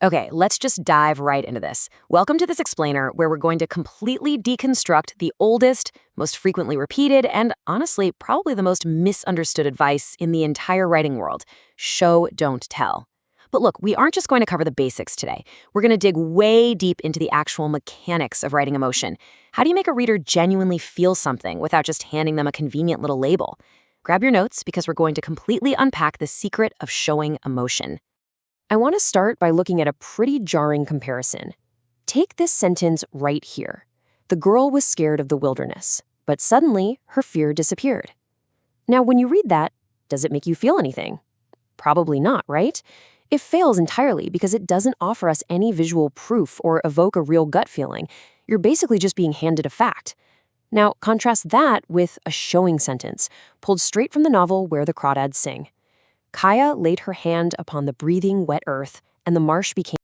Okay, let's just dive right into this. Welcome to this explainer where we're going to completely deconstruct the oldest, most frequently repeated, and honestly, probably the most misunderstood advice in the entire writing world: show, don't tell. But look, we aren't just going to cover the basics today. We're going to dig way deep into the actual mechanics of writing emotion. How do you make a reader genuinely feel something without just handing them a convenient little label? Grab your notes because we're going to completely unpack the secret of showing emotion. I want to start by looking at a pretty jarring comparison. Take this sentence right here. The girl was scared of the wilderness, but suddenly her fear disappeared. Now, when you read that, does it make you feel anything? Probably not, right? It fails entirely because it doesn't offer us any visual proof or evoke a real gut feeling. You're basically just being handed a fact. Now, contrast that with a showing sentence, pulled straight from the novel Where the Crawdads Sing. Kaya laid her hand upon the breathing, wet earth, and the marsh became